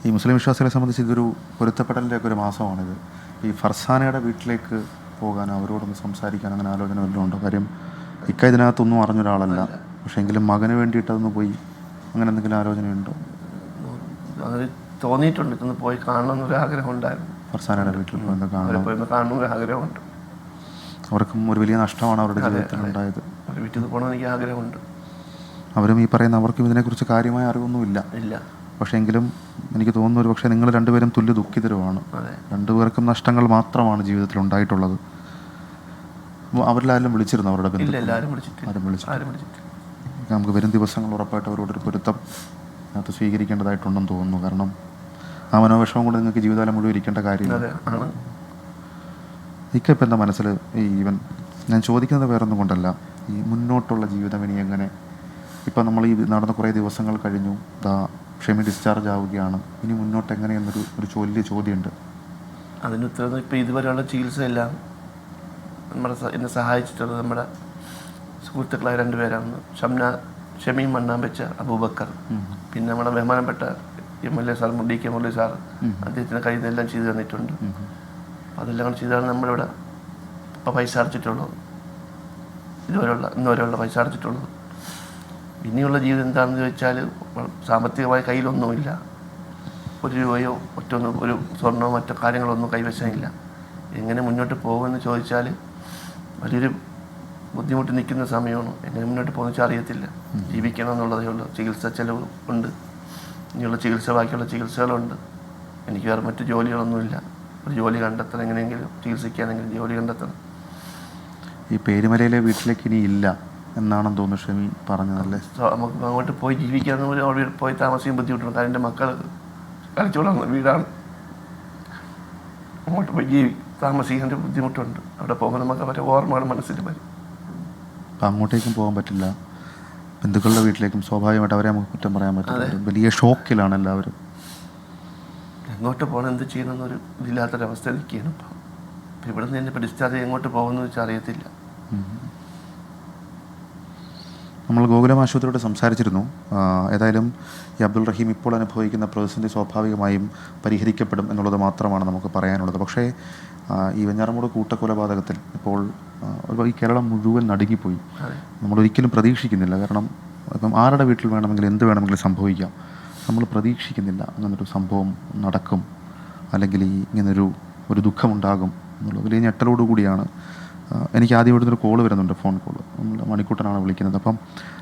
ഈ മുസ്ലിം വിശ്വാസികളെ സംബന്ധിച്ച് ഇതൊരു പൊരുത്തപ്പെടലിൻ്റെയൊക്കെ ഒരു മാസമാണിത്. ഈ ഫർസാനയുടെ വീട്ടിലേക്ക് പോകാൻ, അവരോടൊന്ന് സംസാരിക്കാൻ അങ്ങനെ ആലോചന വല്ലതും ഉണ്ടോ? കാര്യം ഇതിനകത്തൊന്നും അറിഞ്ഞൊരാളല്ല, പക്ഷേ എങ്കിലും മകന് വേണ്ടിയിട്ട് അതൊന്ന് പോയി അങ്ങനെ എന്തെങ്കിലും ആലോചനയുണ്ടോ? അത് തോന്നിയിട്ടുണ്ട്, ഇതൊന്ന് പോയി കാണണമെന്നൊരു ആഗ്രഹം ഉണ്ടായിരുന്നു. ഫർസാനയുടെ വീട്ടിൽ പോയി കാണണമെന്നൊരു ആഗ്രഹമുണ്ട്. അവർക്കും ഒരു വലിയ നഷ്ടമാണ് അവരുടെ ജീവിതത്തിൽ ഉണ്ടായത്. വീട്ടിൽ പോകണമെന്ന് എനിക്ക് ആഗ്രഹമുണ്ട്. അവരും ഈ പറയുന്ന അവർക്കും ഇതിനെക്കുറിച്ച് കാര്യമായ അറിവൊന്നുമില്ല. പക്ഷേ എങ്കിലും എനിക്ക് തോന്നുന്നു ഒരു പക്ഷേ നിങ്ങൾ രണ്ടുപേരും തുല്യ ദുഃഖിതരുമാണ്. രണ്ടുപേർക്കും നഷ്ടങ്ങൾ മാത്രമാണ് ജീവിതത്തിൽ ഉണ്ടായിട്ടുള്ളത്. അവരിലാരും വിളിച്ചിരുന്നു അവരുടെ ആരും വിളിച്ചിട്ട് നമുക്ക് വരും ദിവസങ്ങൾ ഉറപ്പായിട്ട് അവരോടൊരു പൊരുത്തം അത് സ്വീകരിക്കേണ്ടതായിട്ടുണ്ടെന്ന് തോന്നുന്നു. കാരണം ആ മനോവിഷമം കൊണ്ട് നിങ്ങൾക്ക് ജീവിതകാലം മുഴുവൻ ഇരിക്കേണ്ട കാര്യമില്ല. ഇപ്പം എന്താ മനസ്സിൽ ഈവൻ ഞാൻ ചോദിക്കുന്നത് വേറൊന്നും കൊണ്ടല്ല, ഈ മുന്നോട്ടുള്ള ജീവിതം ഇനി എങ്ങനെ? ഇപ്പം നമ്മൾ ഈ നടന്ന കുറേ ദിവസങ്ങൾ കഴിഞ്ഞു, ഷെമി ഡിസ്ചാർജ് ആവുകയാണ്, ഇനി മുന്നോട്ട് എങ്ങനെയെന്നൊരു വലിയ ചോദ്യമുണ്ട്. അതിന് ഉത്തരം ഇപ്പോൾ ഇതുവരെയുള്ള ചികിത്സയെല്ലാം എന്നെ സഹായിച്ചിട്ടുള്ളത് നമ്മുടെ സുഹൃത്തുക്കളായ രണ്ടുപേരാണ്. ഷമീം മണ്ണാമ്പച്ച അബൂബക്കർ, പിന്നെ നമ്മുടെ ബഹുമാനപ്പെട്ട MLA sir DK Murali sir, അദ്ദേഹത്തിൻ്റെ കയ്യിൽ നിന്നെല്ലാം ചെയ്തു തന്നിട്ടുണ്ട്. അതെല്ലാം കൂടെ ചെയ്താണ് നമ്മളിവിടെ ഇപ്പോൾ പൈസ അടച്ചിട്ടുള്ളത്. ഇന്നുവരെയുള്ള പൈസ അടച്ചിട്ടുള്ളത്. ഇനിയുള്ള ജീവിതം എന്താണെന്ന് ചോദിച്ചാൽ സാമ്പത്തികമായ കയ്യിലൊന്നുമില്ല. 1 രൂപയോ ഒരു സ്വർണ്ണമോ മറ്റോ കാര്യങ്ങളൊന്നും കൈവശമില്ല. എങ്ങനെ മുന്നോട്ട് പോകുമെന്ന് ചോദിച്ചാൽ വലിയൊരു ബുദ്ധിമുട്ട് നിൽക്കുന്ന സമയമാണ്. എങ്ങനെ മുന്നോട്ട് പോകുന്ന വെച്ചാൽ അറിയത്തില്ല. ജീവിക്കണം എന്നുള്ളതേ ഉള്ളൂ. ചികിത്സ ചെലവ് ഉണ്ട്, ഇനിയുള്ള ബാക്കിയുള്ള ചികിത്സകളുണ്ട്. എനിക്ക് വേറെ മറ്റു ജോലികളൊന്നുമില്ല. ഒരു ജോലി കണ്ടെത്തണം, എങ്ങനെയെങ്കിലും ചികിത്സിക്കാനെങ്കിലും ജോലി കണ്ടെത്തണം. ഈ പേരുമലയിലെ വീട്ടിലേക്ക് ഇനി ഇല്ല എന്നാണെന്ന് തോന്നുന്നു ഷമി പറഞ്ഞതല്ലേ? നമുക്ക് അങ്ങോട്ട് പോയി ജീവിക്കാമെന്ന് അവിടെ പോയി താമസിക്കാൻ ബുദ്ധിമുട്ടുണ്ട്. കാരണം എൻ്റെ മക്കൾ കളിച്ചോളുന്ന വീടാണ്. അങ്ങോട്ട് പോയി താമസിക്കാൻ ബുദ്ധിമുട്ടുണ്ട്. അവിടെ പോകുമ്പോൾ നമുക്ക് അവരെ ഓർമ്മകൾ മനസ്സിൽ വരും. അപ്പം അങ്ങോട്ടേക്കും പോകാൻ പറ്റില്ല. ബന്ധുക്കളുടെ വീട്ടിലേക്കും സ്വാഭാവികമായിട്ട് അവരെ നമുക്ക് കുറ്റം പറയാൻ പറ്റില്ല. വലിയ ഷോക്കിലാണ് എല്ലാവരും. എങ്ങോട്ട് പോകണം, എന്ത് ചെയ്യണമെന്നൊരു ഇതില്ലാത്തൊരവസ്ഥ നിൽക്കുകയാണ് ഇപ്പം. അപ്പം ഇവിടെ നിന്ന് ഇപ്പോൾ ഡിസ്ചാർജ് എങ്ങോട്ട് പോകുമെന്ന് വെച്ചാൽ അറിയത്തില്ല. നമ്മൾ ഗോകുലം ആശുപത്രിയോട് സംസാരിച്ചിരുന്നു. ഏതായാലും ഈ അബ്ദുൾ റഹീം ഇപ്പോൾ അനുഭവിക്കുന്ന പ്രതിസന്ധി സ്വാഭാവികമായും പരിഹരിക്കപ്പെടും എന്നുള്ളത് മാത്രമാണ് നമുക്ക് പറയാനുള്ളത്. പക്ഷേ ഈ വെഞ്ഞാറമൂട് കൂട്ടക്കൊലപാതകത്തിൽ ഇപ്പോൾ ഈ കേരളം മുഴുവൻ നടുങ്ങിപ്പോയി. നമ്മളൊരിക്കലും പ്രതീക്ഷിക്കുന്നില്ല. കാരണം ഇപ്പം ആരുടെ വീട്ടിൽ വേണമെങ്കിലും എന്ത് വേണമെങ്കിലും സംഭവിക്കാം. നമ്മൾ പ്രതീക്ഷിക്കുന്നില്ല അങ്ങനൊരു സംഭവം നടക്കും, അല്ലെങ്കിൽ ഇങ്ങനൊരു ദുഃഖമുണ്ടാകും എന്നുള്ള വലിയ ഞെട്ടലോടുകൂടിയാണ്. എനിക്ക് ആദ്യം ഇവിടുന്നൊരു കോള് വരുന്നുണ്ട്, ഫോൺ കോള്. മണിക്കൂട്ടനാണ് വിളിക്കുന്നത്. അപ്പം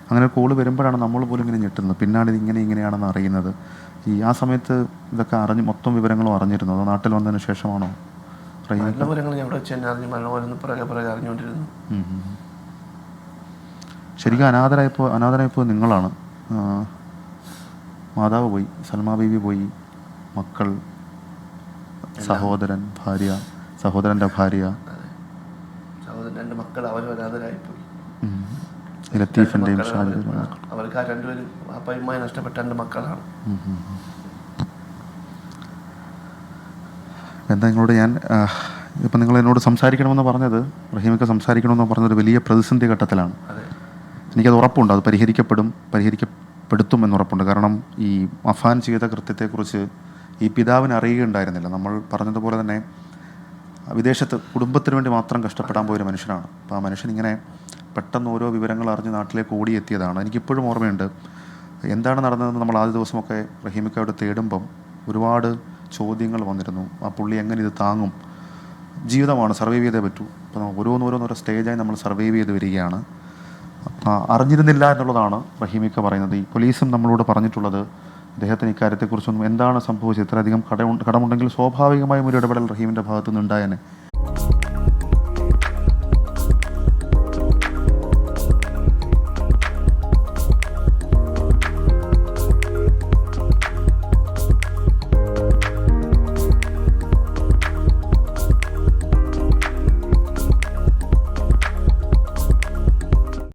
അങ്ങനെ കോള് വരുമ്പോഴാണ് നമ്മൾ പോലും ഇങ്ങനെ ഞെട്ടുന്നത്. പിന്നാണ് ഇങ്ങനെയാണെന്ന് അറിയുന്നത്. ആ സമയത്ത് ഇതൊക്കെ മൊത്തം വിവരങ്ങളും അറിഞ്ഞിരുന്നു? അതോ നാട്ടിൽ വന്നതിന് ശേഷമാണോ? ശരിക്കും അനാഥരായപ്പോൾ നിങ്ങളാണ്. മാതാവ് പോയി, സൽമാ ബീവി പോയി, മക്കൾ, സഹോദരൻ, ഭാര്യ, സഹോദരൻ്റെ ഭാര്യ, രണ്ട് മക്കൾ അവരും അനാഥരായിപ്പോയി. ലത്തീഫിൻ്റെയും അവർക്ക് രണ്ടുപേരും അപ്പയുമായി നഷ്ടപ്പെട്ട 2 മക്കളാണ്. എന്താ നിങ്ങളോട് ഇപ്പം നിങ്ങൾ എന്നോട് സംസാരിക്കണമെന്ന് പറഞ്ഞത്, റഹീമൊക്കെ സംസാരിക്കണമെന്ന് പറഞ്ഞത് വലിയ പ്രതിസന്ധി ഘട്ടത്തിലാണ്. എനിക്കത് ഉറപ്പുണ്ട്, അത് പരിഹരിക്കപ്പെടുത്തും എന്നുറപ്പുണ്ട്. കാരണം ഈ അഫാൻ ചെയ്ത കൃത്യത്തെക്കുറിച്ച് ഈ പിതാവിന് അറിയുകയുണ്ടായിരുന്നില്ല. നമ്മൾ പറഞ്ഞതുപോലെ തന്നെ വിദേശത്ത് കുടുംബത്തിന് വേണ്ടി മാത്രം കഷ്ടപ്പെടാൻ പോയൊരു മനുഷ്യനാണ്. അപ്പോൾ ആ മനുഷ്യൻ ഇങ്ങനെ പെട്ടെന്ന് ഓരോ വിവരങ്ങൾ അറിഞ്ഞ് നാട്ടിലേക്ക് ഓടിയെത്തിയതാണ്. എനിക്കിപ്പോഴും ഓർമ്മയുണ്ട് എന്താണ് നടന്നതെന്ന്. നമ്മൾ ആദ്യ ദിവസമൊക്കെ റഹീമൊക്കെ അവിടെ തേടുമ്പം ഒരുപാട് ചോദ്യങ്ങൾ വന്നിരുന്നു. ആ പുള്ളി എങ്ങനെ ഇത് താങ്ങും? ജീവിതമാണ്, സർവൈവ് ചെയ്തേ പറ്റൂ. അപ്പോൾ ഓരോന്നോരോ സ്റ്റേജായി നമ്മൾ സർവൈവ് ചെയ്ത് വരികയാണ്. അറിഞ്ഞിരുന്നില്ല എന്നുള്ളതാണ് റഹീമിക്ക പറയുന്നത്. ഈ പോലീസും നമ്മളോട് പറഞ്ഞിട്ടുള്ളത് അദ്ദേഹത്തിന് ഇക്കാര്യത്തെക്കുറിച്ചൊന്നും എന്താണ് സംഭവിച്ചത്, ഇത്രയധികം കടമുണ്ടെങ്കിൽ സ്വാഭാവികമായും ഒരു ഇടപെടൽ റഹീമിൻ്റെ ഭാഗത്തു നിന്നുണ്ടായേനെ.